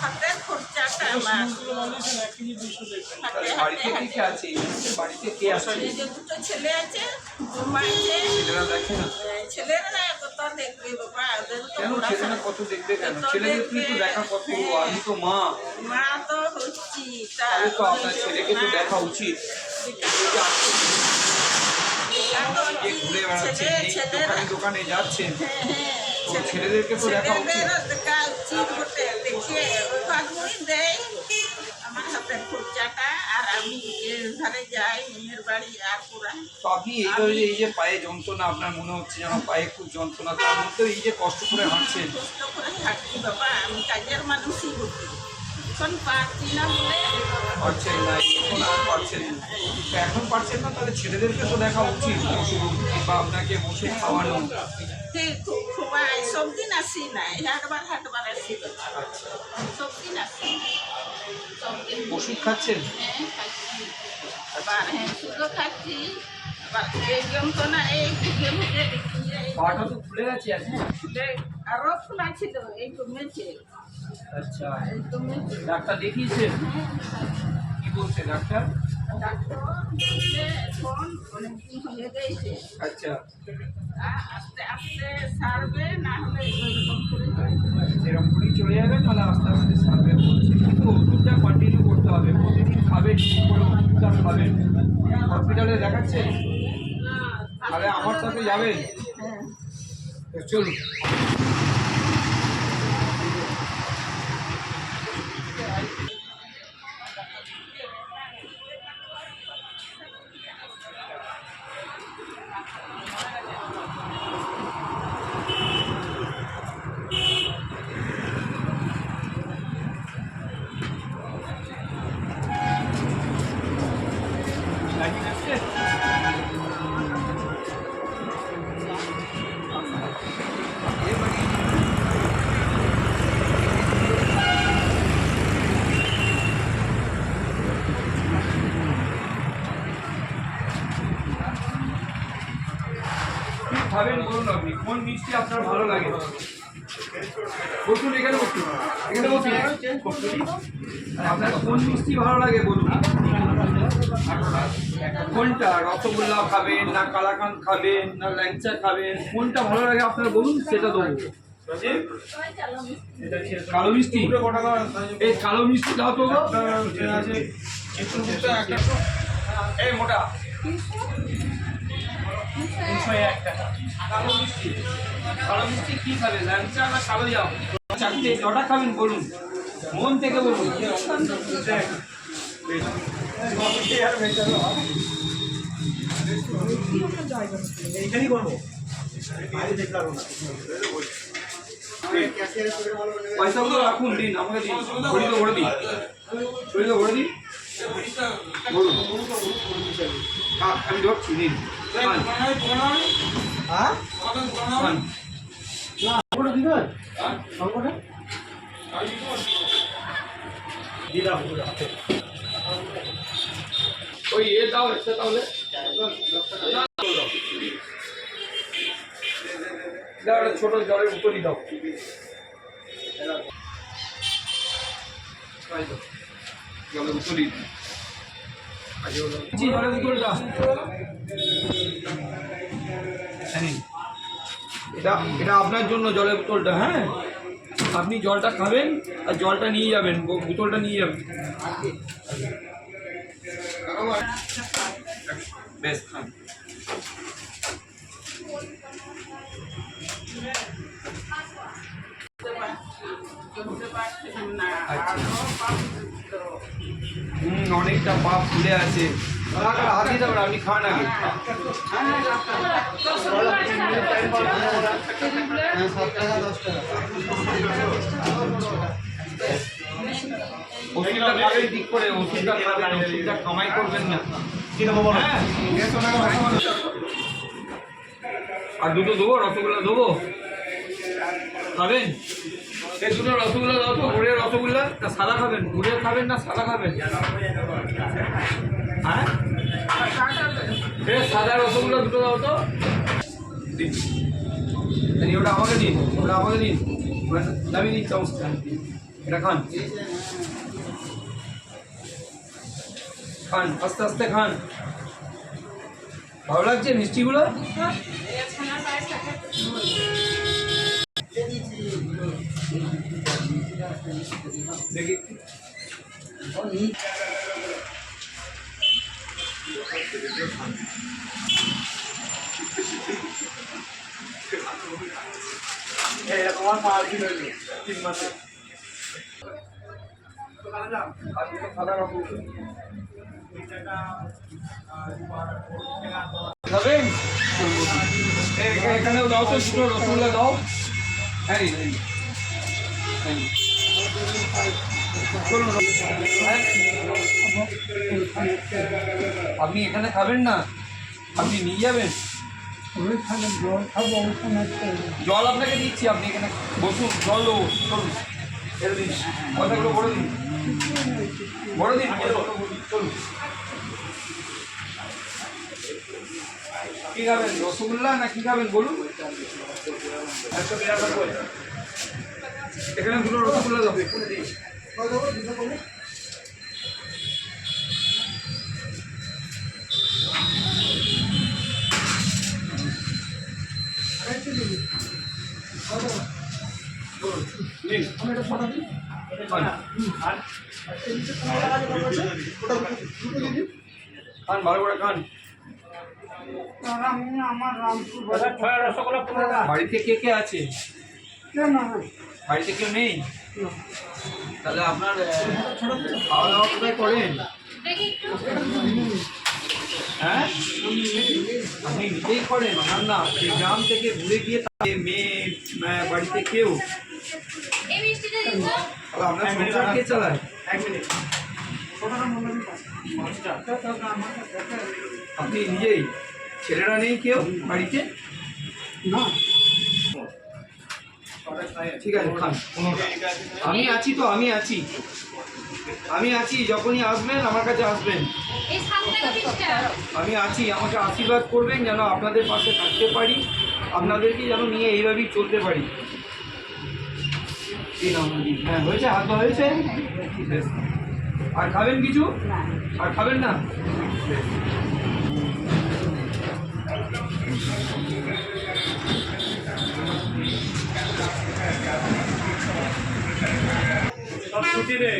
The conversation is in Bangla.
হাতের খরচাটা আমার বাড়িতে কে আছে? দুটো ছেলে আছে, মা আছে। ছেলেরা কত দেখবে বাবা, ছেলেরা কত দেখবে কেন? ছেলেদের তো দেখা কত, আমি তো মা তো হচ্ছি, তাহলে তো আপনার ছেলেকে তো দেখা উচিত। ঘুরে বেড়াচ্ছেন, দোকানে যাচ্ছেন, ছেলেদেরকে তো দেখা উচিত। আমার হাতের খরচাটা, আর আমি ধারে যাই মেয়ের বাড়ি আর পুরাই। তো আপনি এইভাবে এই যে পায়ে যন্ত্রণা, আপনার মনে হচ্ছে যেন পায়ে খুব যন্ত্রণা, তার মধ্যেও এই যে কষ্ট করে হাঁটছেন। কষ্ট করে হাঁটছি বাবা, আমি কাজের মানুষই হচ্ছি, এখন পারছি না বলে। পারছেন না, এখন আর পারছেন না। এখন পারছেন না, তাহলে ছেলেদেরকে তো দেখা উচিত, বা আপনাকে বসে খাওয়ানো। সব দিন আসি না, হাটবার আসি, সব দিন আসি। ওষুধ খাচ্ছেন? আবার শুধু খাচ্ছি, আবার এই যন্ত্রণা, এই ভুগে ভুগে দেখি পাটা তো ফুলে গেছে এখন। আরো খোলা ছিল, এই কমেছে। আচ্ছা, ডাক্তার দেখিয়েছেন? কি বলছে ডাক্তার? এখন অনেকদিন হয়ে গেছে, আচ্ছা, আস্তে আস্তে সারবে, না হলে এরকম করেই চলে যাবে, তাহলে আস্তে আস্তে সারবে বলছে। কিন্তু ওষুধটা কন্টিনিউ করতে হবে, প্রতিদিন খাবেন, ঠিক করে ওষুধটা খাবেন। হসপিটালে দেখাচ্ছেন? তাহলে আমার সাথে যাবেন, চলুন। খাবেন বলুন, আপনি কোন মিষ্টি আপনার ভালো লাগে? বলুন, এখানে বসুন, এখানে বসুন। আপনার কোন মিষ্টি ভালো লাগে বলুন? কোনটা? রসগোল্লা খাবেন, না কালাকান খাবেন, না ল্যাংচা খাবেন? কোনটা ভালো লাগে আপনার বলুন, সেটা দেবো। কালো মিষ্টি, এই কালো মিষ্টি দাও তো। এই মোটা কালো মিষ্টি কি খাবে, ল্যাংচা না কালো জাম? চারটে কটা খাবেন বলুন, মন থেকে বলুন। এইখানেই করবো, পয়সাগুলো রাখুন, দিন আমাকে, দিন ঘড়ি তো ভরে দিন, ঘড়ি তো ভরে দিন, বলুন। আমি ধরছি, দিন। ওই এ দাও একটা, তাহলে ছোট জলের উত্তরই দাও, জলের উত্তরই, জলের উত্তরটা এটা আপনার জন্য, জলের বোতলটা। হ্যাঁ, আপনি জলটা খাবেন আর জলটা নিয়ে যাবেন, বোতলটা নিয়ে যাবেন। বেশ, খান। অনেকটা পা ফুলে আছে, হাত দিতে পারেন, আপনি খান আগে। ওষুধটা খাবেন ঠিক করে, ওষুধটা খাবেন, ওষুধটা কামাই করবেন না। আর দুটো দেবো, রসগোল্লা দেবো, খাবেন? এই দুটো রসগোল্লা দাও তো, গুড়ের রসগোল্লা। না সাদা খাবেন? গুড়ের খাবেন না সাদা খাবেন? হ্যাঁ, সাদা রসগোল্লা দুটো দাও তো, দিন। ওটা আমাকে দিন, ওটা আমাকে দিন, দামি দিন চামচটা। এটা খান, খান আস্তে আস্তে খান। ভালো লাগছে মিষ্টিগুলো? দেখি তোমার 5 দিন হইল, 3 মাসে খাবেন? এখানেও দাও তো, দুটো রসগোল্লা দাও। হ্যাঁ চলুন, আপনি এখানে খাবেন না, আপনি নিয়ে যাবেন। জল আপনাকে দিচ্ছি, আপনি এখানে বসুন, জল দেবো। চলুন এর দিন কথাগুলো বলে দিন, বলে দিন চলুন। কী খাবেন, রসগোল্লা না কী খাবেন বলুন? এখানে দুটো রসগোল্লা দাও। খান, ভালো করে খান। বাড়িতে কে কে আছে? বাড়িতে কেউ নেই? তাহলে আপনার খাওয়া দাওয়া কোথায় করেন? হ্যাঁ, আপনি নিজেই করেন? না, এই গ্রাম থেকে ঘুরে গিয়ে মেয়ে বাড়িতে কেউ? আপনার সংসার কে চালায়? আপনি নিজেই? ছেলেরা নেই কেউ বাড়িতে? না, ঠিক আছে খান। আমি আছি তো, আমি আছি, যখনই আসবেন আমার কাছে আসবেন। আমি আছি, আমাকে আশীর্বাদ করবেন যেন আপনাদের পাশে থাকতে পারি, আপনাদেরকে যেন নিয়ে এইভাবেই চলতে পারি। হ্যাঁ হয়েছে, হাত ধোয়া হয়েছে। আর খাবেন কিছু? আর খাবেন না? ছুটি রে।